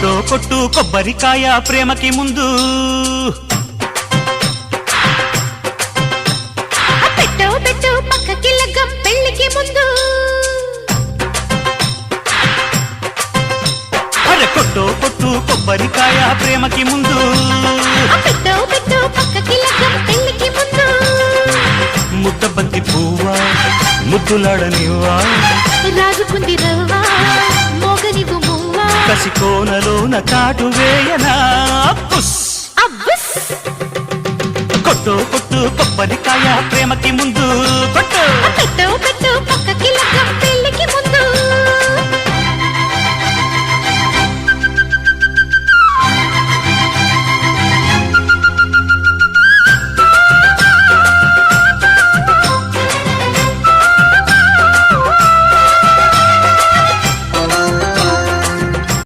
కొట్టు కొట్టు కొబ్బరికాయ ప్రేమకి ముందు పెట్టు పెట్టు పక్కకి లగ్గం పెళ్లికి ముందు అరే కొట్టు కొట్టు కొబ్బరికాయ ప్రేమకి ముందు పెట్టు పెట్టు పక్కకి లగ్గం పెళ్లికి ముందు ముద్దబంతి పువ్వా ముద్దులాడనివ్వా రాజుకుంది రవ్వా మోగనివు మువ్వా కసి కోనలోన కాటు వేయనా పుస్ అబ్బుస్ కొట్టు కొట్టు కొబ్బరికాయ ప్రేమకి ముందు కొట్టు పెట్టు పెట్టు పక్కకి లగ్గం పెళ్లికి ముందు